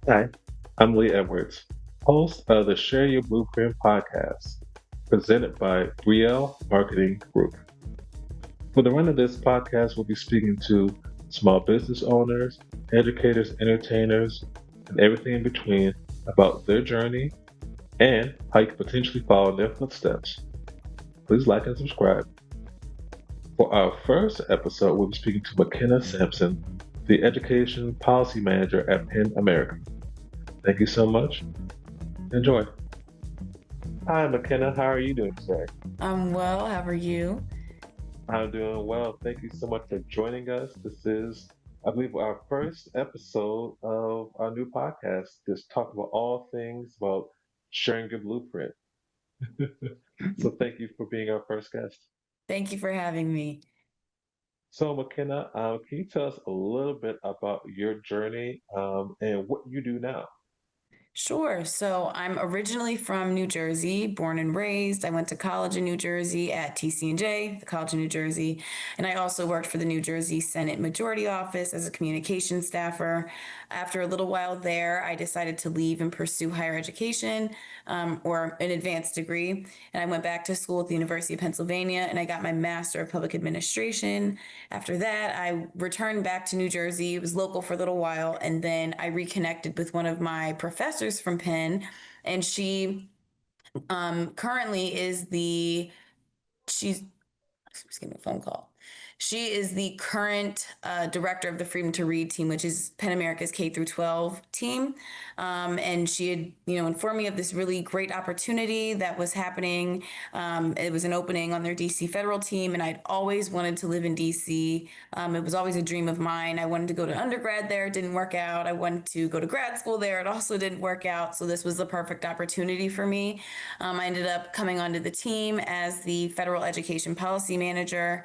Hi, I'm Lee Edwards, host of the Share Your Blueprint podcast, presented by Brielle Marketing Group. For the run of this podcast, we'll be speaking to small business owners, educators, entertainers, and everything in between about their journey and how you can potentially follow in their footsteps. Please like and subscribe. For our first episode, we'll be speaking to McKenna Samson, the Education Policy Manager at Penn America. Thank you so much. Enjoy. Hi, McKenna. How are you doing today? I'm well. How are you? I'm doing well. Thank you so much for joining us. This is, I believe, our first episode of our new podcast. Just talk about all things about sharing your blueprint. So thank you for being our first guest. Thank you for having me. So McKenna, can you tell us a little bit about your journey and what you do now? Sure. So I'm originally from New Jersey, born and raised. I went to college in New Jersey at TC&J, the College of New Jersey, and I also worked for the New Jersey Senate Majority Office as a communications staffer. After a little while there, I decided to leave and pursue higher education or an advanced degree. And I went back to school at the University of Pennsylvania and I got my Master of Public Administration. After that, I returned back to New Jersey. It was local for a little while. And then I reconnected with one of my professors from Penn. And she currently is she's, excuse me, a phone call. She is the current director of the Freedom to Read team, which is Penn America's K through 12 team. And she had, informed me of this really great opportunity that was happening. It was an opening on their DC federal team, and I'd always wanted to live in DC. It was always a dream of mine. I wanted to go to undergrad there, it didn't work out. I wanted to go to grad school there, it also didn't work out. So this was the perfect opportunity for me. I ended up coming onto the team as the federal education policy manager.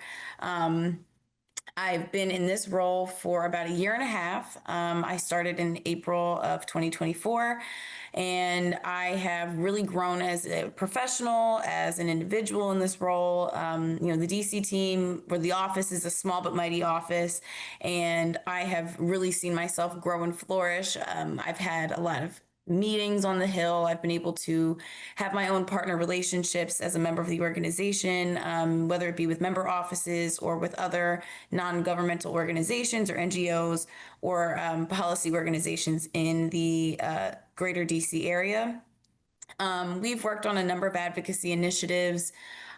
I've been in this role for about a year and a half. I started in April of 2024, and I have really grown as a professional, as an individual in this role. The DC team, where the office is a small but mighty office, and I have really seen myself grow and flourish. I've had a lot of meetings on the Hill. I've been able to have my own partner relationships as a member of the organization, whether it be with member offices or with other non-governmental organizations or NGOs or policy organizations in the greater DC area. We've worked on a number of advocacy initiatives,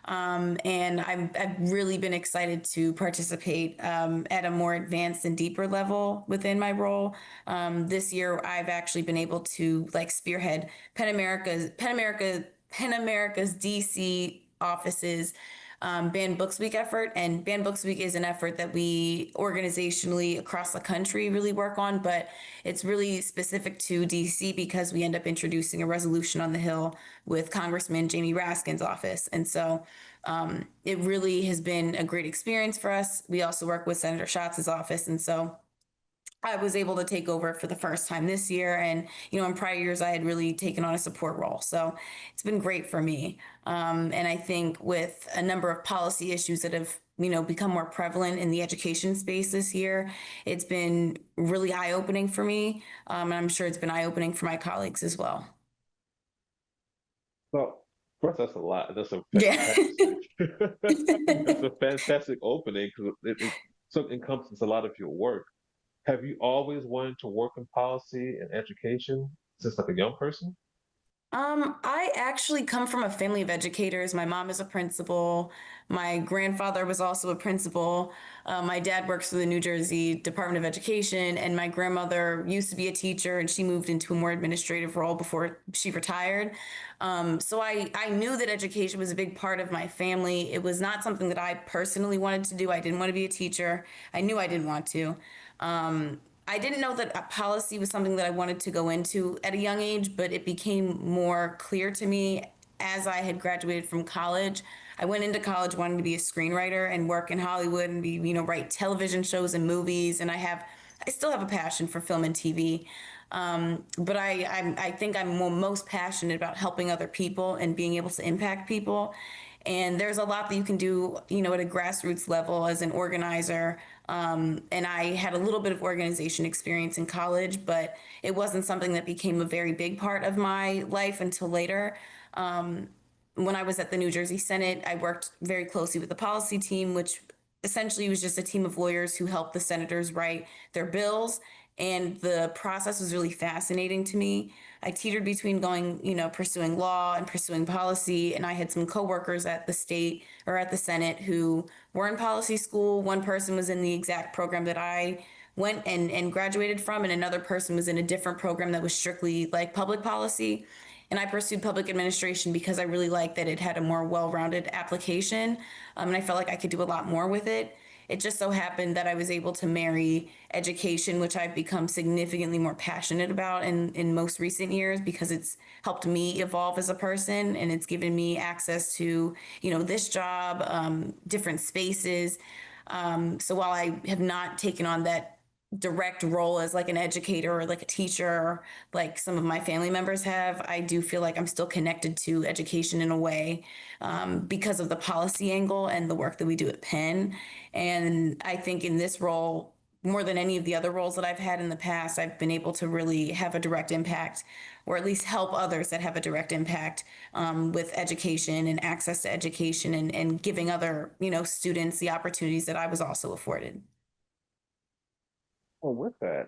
and I've really been excited to participate at a more advanced and deeper level within my role. This year, I've actually been able to like spearhead Penn America's DC offices Banned Books Week effort. And Banned Books Week is an effort that we organizationally across the country really work on, but it's really specific to DC because we end up introducing a resolution on the Hill with Congressman Jamie Raskin's office. And so it really has been a great experience for us. We also work with Senator Schatz's office. And so I was able to take over for the first time this year. And, in prior years, I had really taken on a support role. So it's been great for me. And I think with a number of policy issues that have, become more prevalent in the education space this year, it's been really eye opening for me. And I'm sure it's been eye opening for my colleagues as well. Well, first, that's a lot. That's a Yeah. fantastic, that's a fantastic opening because it so encompasses a lot of your work. Have you always wanted to work in policy and education since like a young person? I actually come from a family of educators. My mom is a principal. My grandfather was also a principal. My dad works for the New Jersey Department of Education, and my grandmother used to be a teacher, and she moved into a more administrative role before she retired. So I knew that education was a big part of my family. It was not something that I personally wanted to do. I didn't want to be a teacher. I knew I didn't want to. I didn't know that policy was something that I wanted to go into at a young age, but it became more clear to me as I had graduated from college. I went into college wanting to be a screenwriter and work in Hollywood and be, write television shows and movies. And I still have a passion for film and TV. But I think I'm most passionate about helping other people and being able to impact people. And there's a lot that you can do, at a grassroots level as an organizer, And I had a little bit of organization experience in college, but it wasn't something that became a very big part of my life until later. When I was at the New Jersey Senate, I worked very closely with the policy team, which essentially was just a team of lawyers who helped the senators write their bills. And the process was really fascinating to me. I teetered between going, pursuing law and pursuing policy. And I had some coworkers at the state or at the Senate who were in policy school. One person was in the exact program that I went and graduated from, and another person was in a different program that was strictly like public policy. And I pursued public administration because I really liked that it had a more well-rounded application. And I felt like I could do a lot more with it. It just so happened that I was able to marry education, which I've become significantly more passionate about in most recent years because it's helped me evolve as a person and it's given me access to, this job, different spaces. So while I have not taken on that direct role as like an educator or like a teacher, like some of my family members have, I do feel like I'm still connected to education in a way because of the policy angle and the work that we do at Penn. And I think in this role, more than any of the other roles that I've had in the past, I've been able to really have a direct impact or at least help others that have a direct impact with education and access to education and giving other, students the opportunities that I was also afforded. Well, with that,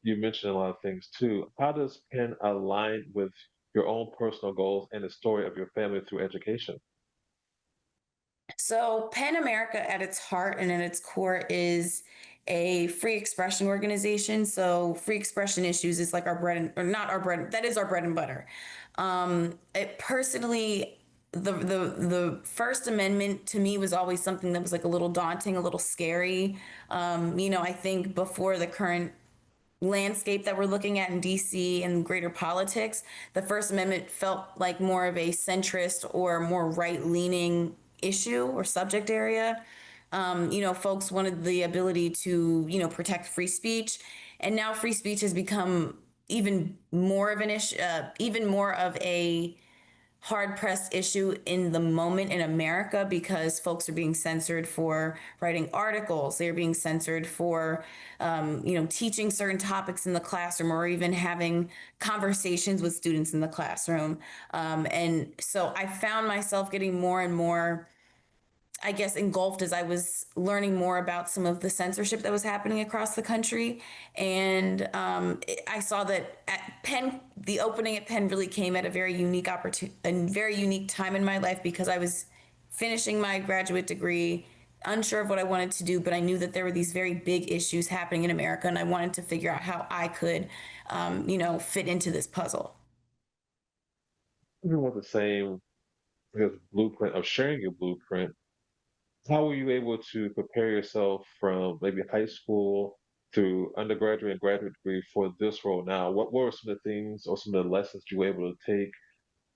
you mentioned a lot of things too. How does Penn align with your own personal goals and the story of your family through education? So, PEN America at its heart and at its core is a free expression organization. So, free expression issues is like our bread and, or not our bread, that is our bread and butter. It personally, the First Amendment to me was always something that was like a little daunting, a little scary. I think before the current landscape that we're looking at in DC and greater politics, the First Amendment felt like more of a centrist or more right leaning issue or subject area. Folks wanted the ability to, protect free speech. And now free speech has become even more of an issue, even more of a hard pressed issue in the moment in America because folks are being censored for writing articles. They're being censored for, teaching certain topics in the classroom or even having conversations with students in the classroom. And so I found myself getting more and more, I guess, engulfed as I was learning more about some of the censorship that was happening across the country. And I saw that at Penn, the opening at Penn really came at a very unique opportunity, a very unique time in my life because I was finishing my graduate degree, unsure of what I wanted to do, but I knew that there were these very big issues happening in America, and I wanted to figure out how I could, fit into this puzzle. Even with the same, I guess, blueprint of sharing your blueprint, how were you able to prepare yourself from maybe high school to undergraduate and graduate degree for this role now? What were some of the things or some of the lessons you were able to take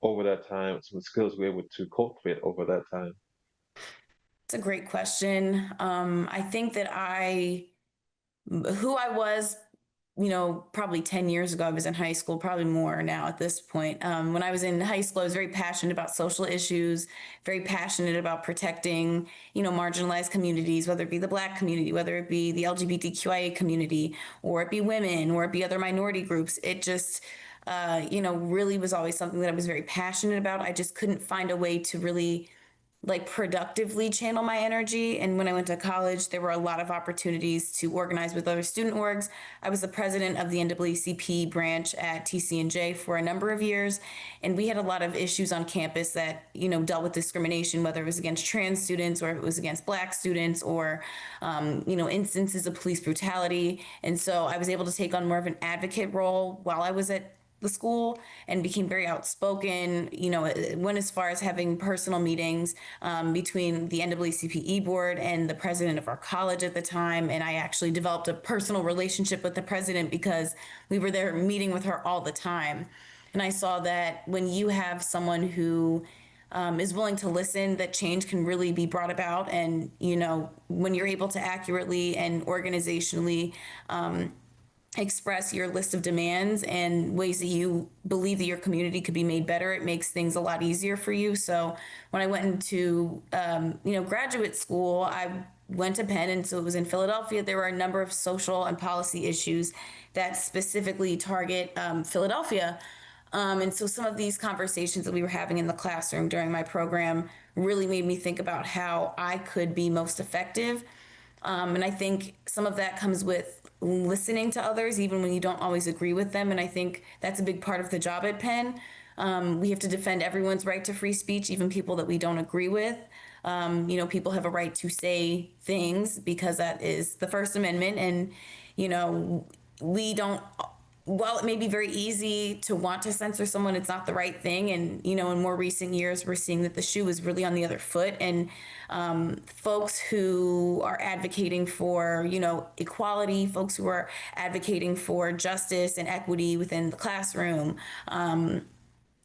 over that time, some of the skills you were able to cultivate over that time? It's a great question. I think that who I was, probably 10 years ago, I was in high school, probably more now at this point. When I was in high school, I was very passionate about social issues, very passionate about protecting, marginalized communities, whether it be the Black community, whether it be the LGBTQIA community, or it be women, or it be other minority groups. It just, really was always something that I was very passionate about. I just couldn't find a way to really like productively channel my energy. And when I went to college, there were a lot of opportunities to organize with other student orgs. I was the president of the NAACP branch at TCNJ for a number of years. And we had a lot of issues on campus that, dealt with discrimination, whether it was against trans students or if it was against Black students or, instances of police brutality. And so I was able to take on more of an advocate role while I was at the school and became very outspoken. Went as far as having personal meetings between the NAACPE board and the president of our college at the time. And I actually developed a personal relationship with the president because we were there meeting with her all the time. And I saw that when you have someone who is willing to listen, that change can really be brought about. And, when you're able to accurately and organizationally express your list of demands and ways that you believe that your community could be made better, it makes things a lot easier for you. So when I went into, graduate school, I went to Penn, and so it was in Philadelphia. There were a number of social and policy issues that specifically target Philadelphia. And so some of these conversations that we were having in the classroom during my program really made me think about how I could be most effective. And I think some of that comes with listening to others, even when you don't always agree with them. And I think that's a big part of the job at Penn. We have to defend everyone's right to free speech, even people that we don't agree with. People have a right to say things because that is the First Amendment. And, we don't, while it may be very easy to want to censor someone, it's not the right thing. And, in more recent years, we're seeing that the shoe is really on the other foot. And folks who are advocating for, equality, folks who are advocating for justice and equity within the classroom,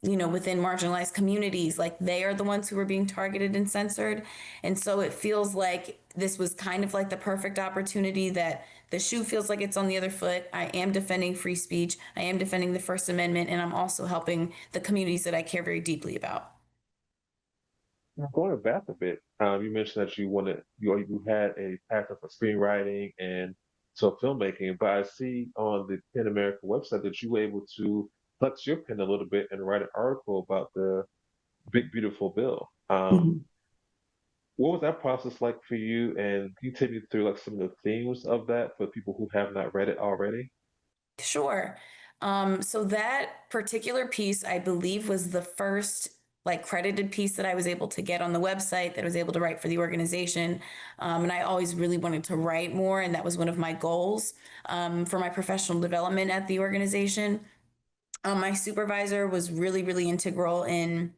within marginalized communities, like they are the ones who are being targeted and censored. And so it feels like this was kind of like the perfect opportunity that the shoe feels like it's on the other foot. I am defending free speech. I am defending the First Amendment, and I'm also helping the communities that I care very deeply about. Going back a bit, you mentioned that you had a passion for screenwriting and so filmmaking, but I see on the PEN America website that you were able to flex your pen a little bit and write an article about the Big Beautiful Bill. What was that process like for you? And can you take me through like some of the themes of that for people who have not read it already? Sure. So that particular piece, I believe, was the first like credited piece that I was able to get on the website that I was able to write for the organization. And I always really wanted to write more, and that was one of my goals for my professional development at the organization. My supervisor was really, really integral in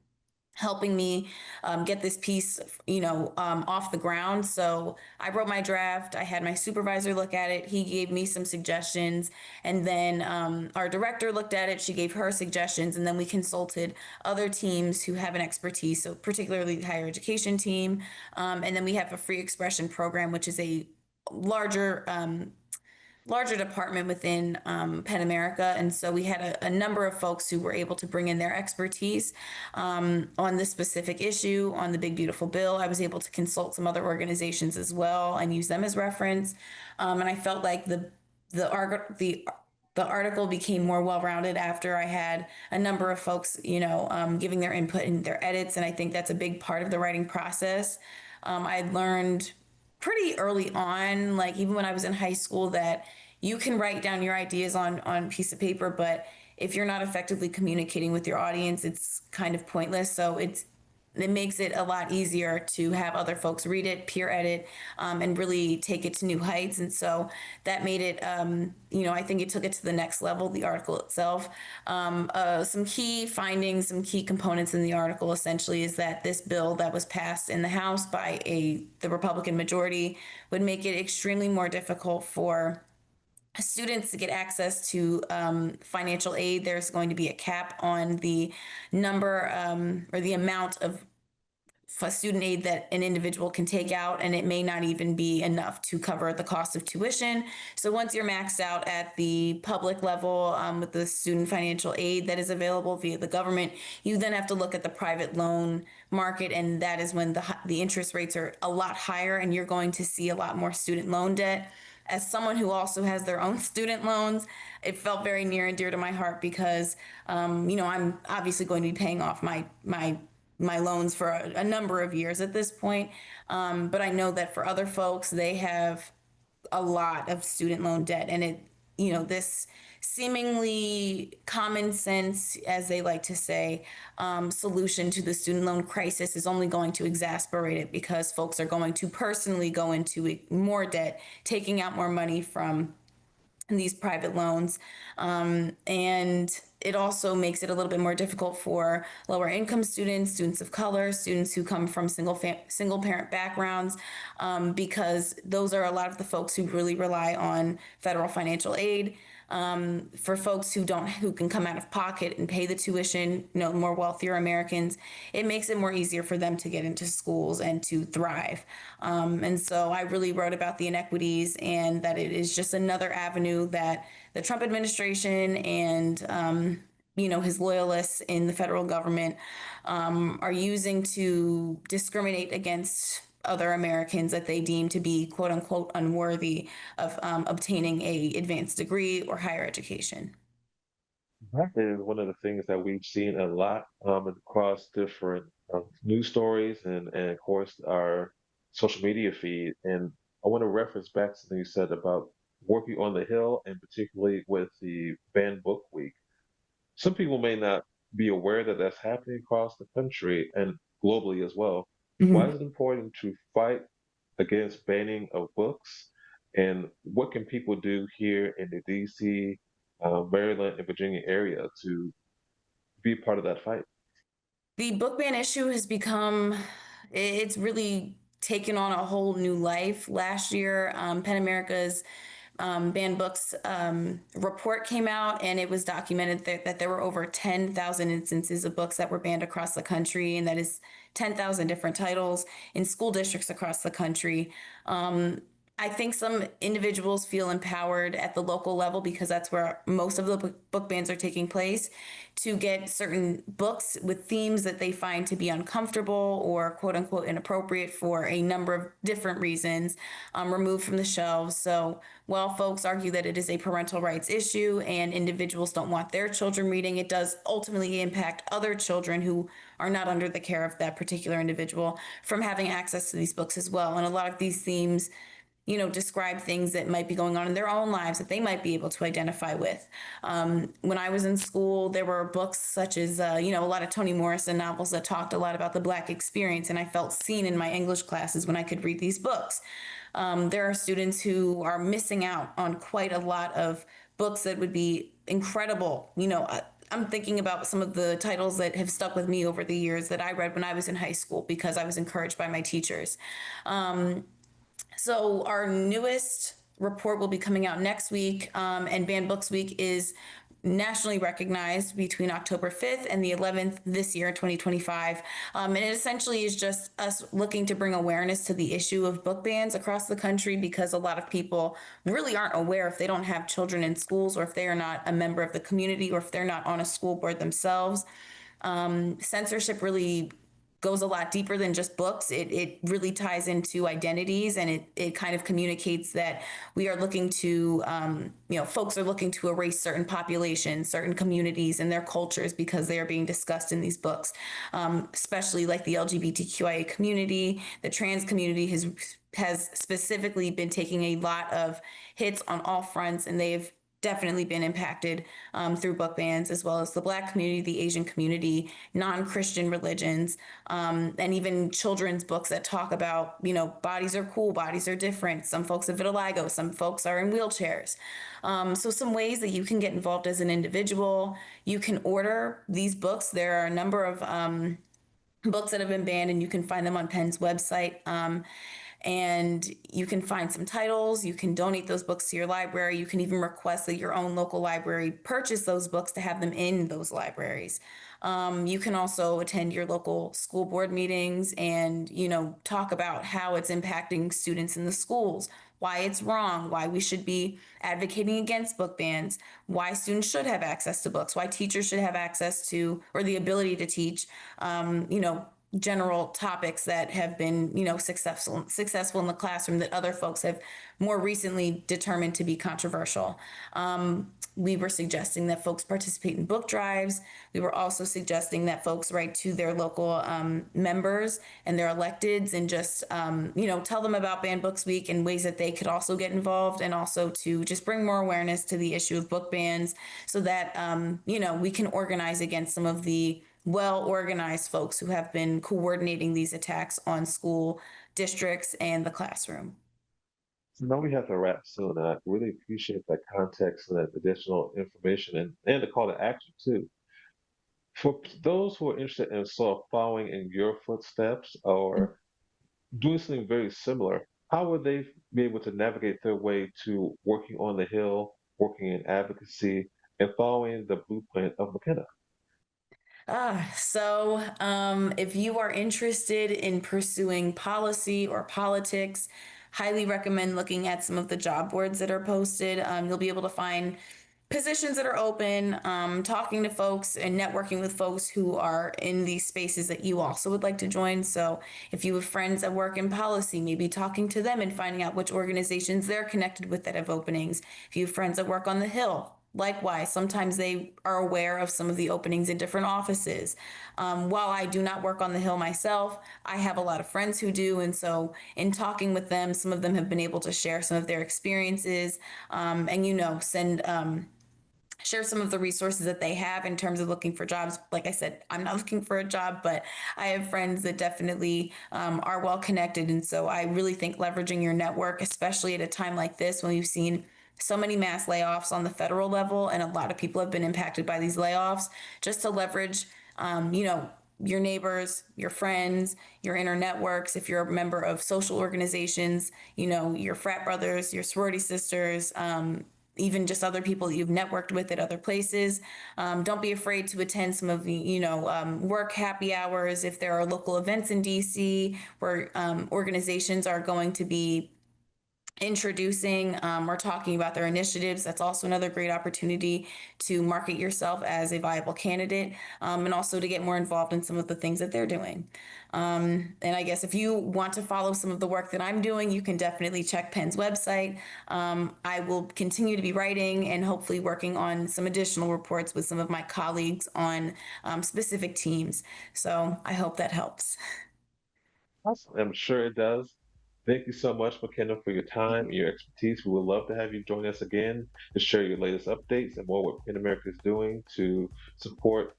helping me get this piece, off the ground. So I wrote my draft. I had my supervisor look at it. He gave me some suggestions, and then our director looked at it. She gave her suggestions, and then we consulted other teams who have an expertise. So particularly the higher education team, and then we have a free expression program, which is a larger larger department within Penn America. And so we had a number of folks who were able to bring in their expertise on this specific issue, on the Big Beautiful Bill. I was able to consult some other organizations as well and use them as reference. And I felt like the article became more well-rounded after I had a number of folks, giving their input and their edits. And I think that's a big part of the writing process. I learned pretty early on, like even when I was in high school, that you can write down your ideas on a piece of paper, but if you're not effectively communicating with your audience, it's kind of pointless. So it makes it a lot easier to have other folks read it, peer edit, and really take it to new heights. And so that made it, I think it took it to the next level, the article itself. Some key findings, some key components in the article essentially is that this bill that was passed in the House by the Republican majority would make it extremely more difficult for students to get access to financial aid. There's going to be a cap on the number or the amount of student aid that an individual can take out, and it may not even be enough to cover the cost of tuition. So once you're maxed out at the public level with the student financial aid that is available via the government, you then have to look at the private loan market, and that is when the interest rates are a lot higher, and you're going to see a lot more student loan debt. As someone who also has their own student loans, it felt very near and dear to my heart because, I'm obviously going to be paying off my loans for a number of years at this point. But I know that for other folks, they have a lot of student loan debt, and this seemingly common sense, as they like to say, solution to the student loan crisis is only going to exacerbate it because folks are going to personally go into more debt, taking out more money from these private loans. And it also makes it a little bit more difficult for lower income students, students of color, students who come from single parent backgrounds, because those are a lot of the folks who really rely on federal financial aid. For folks who can come out of pocket and pay the tuition, more wealthier Americans, it makes it more easier for them to get into schools and to thrive. And so I really wrote about the inequities and that it is just another avenue that the Trump administration and his loyalists in the federal government are using to discriminate against other Americans that they deem to be quote unquote unworthy of obtaining a advanced degree or higher education. That is one of the things that we've seen a lot across different news stories and of course our social media feed. And I want to reference back to something you said about working on the Hill and particularly with the Banned Book Week. Some people may not be aware that that's happening across the country and globally as well. Why Mhm. is it important to fight against banning of books? And what can people do here in the DC, Maryland, and Virginia area to be part of that fight? The book ban issue has become, it's really taken on a whole new life. Last year, PEN America's banned books report came out, and it was documented that there were over 10,000 instances of books that were banned across the country, and that is 10,000 different titles in school districts across the country. I think some individuals feel empowered at the local level because that's where most of the book bans are taking place to get certain books with themes that they find to be uncomfortable or quote unquote inappropriate for a number of different reasons removed from the shelves. So while folks argue that it is a parental rights issue and individuals don't want their children reading, it does ultimately impact other children who are not under the care of that particular individual from having access to these books as well. And a lot of these themes describe things that might be going on in their own lives that they might be able to identify with. When I was in school, there were books such as, a lot of Toni Morrison novels that talked a lot about the Black experience, and I felt seen in my English classes when I could read these books. There are students who are missing out on quite a lot of books that would be incredible. I'm thinking about some of the titles that have stuck with me over the years that I read when I was in high school because I was encouraged by my teachers. So our newest report will be coming out next week, and Banned Books Week is nationally recognized between October 5th and the 11th this year, 2025. And it essentially is just us looking to bring awareness to the issue of book bans across the country because a lot of people really aren't aware if they don't have children in schools or if they are not a member of the community or if they're not on a school board themselves. Censorship really goes a lot deeper than just books. It really ties into identities, and it kind of communicates that we are looking to, folks are looking to erase certain populations, certain communities and their cultures because they are being discussed in these books, especially like the LGBTQIA community. The trans community has specifically been taking a lot of hits on all fronts, and they've definitely been impacted through book bans, as well as the Black community, the Asian community, non-Christian religions, and even children's books that talk about, bodies are cool, bodies are different. Some folks have vitiligo, some folks are in wheelchairs. So some ways that you can get involved as an individual, you can order these books. There are a number of books that have been banned, and you can find them on Penn's website. And you can find some titles. You can donate those books to your library. You can even request that your own local library purchase those books to have them in those libraries. You can also attend your local school board meetings and, talk about how it's impacting students in the schools, why it's wrong, why we should be advocating against book bans, why students should have access to books, why teachers should have access to or the ability to teach, general topics that have been, successful in the classroom that other folks have more recently determined to be controversial. We were suggesting that folks participate in book drives. We were also suggesting that folks write to their local members and their electeds and just, tell them about Banned Books Week and ways that they could also get involved, and also to just bring more awareness to the issue of book bans so that, we can organize against some of the well organized folks who have been coordinating these attacks on school districts and the classroom. So now we have to wrap soon, and I really appreciate that context and that additional information and the call to action too. For those who are interested in sort of following in your footsteps or doing something very similar, how would they be able to navigate their way to working on the Hill, working in advocacy, and following the blueprint of McKenna? If you are interested in pursuing policy or politics, highly recommend looking at some of the job boards that are posted. You'll be able to find positions that are open, talking to folks and networking with folks who are in these spaces that you also would like to join. So if you have friends that work in policy, maybe talking to them and finding out which organizations they're connected with that have openings. If you have friends that work on the Hill, likewise, sometimes they are aware of some of the openings in different offices. While I do not work on the Hill myself, I have a lot of friends who do. And so, in talking with them, some of them have been able to share some of their experiences and, send share some of the resources that they have in terms of looking for jobs. Like I said, I'm not looking for a job, but I have friends that definitely are well connected. And so I really think leveraging your network, especially at a time like this when we've seen so many mass layoffs on the federal level and a lot of people have been impacted by these layoffs, just to leverage, your neighbors, your friends, your inner networks. If you're a member of social organizations, your frat brothers, your sorority sisters, even just other people that you've networked with at other places. Don't be afraid to attend some of the, work happy hours if there are local events in DC where organizations are going to be introducing or talking about their initiatives. That's also another great opportunity to market yourself as a viable candidate and also to get more involved in some of the things that they're doing. And I guess if you want to follow some of the work that I'm doing, you can definitely check Penn's website. I will continue to be writing and hopefully working on some additional reports with some of my colleagues on specific teams. So I hope that helps. Awesome. I'm sure it does. Thank you so much, McKenna, for your time and your expertise. We would love to have you join us again to share your latest updates and more what PEN America is doing to support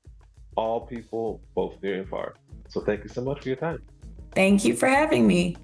all people, both near and far. So thank you so much for your time. Thank you for having me.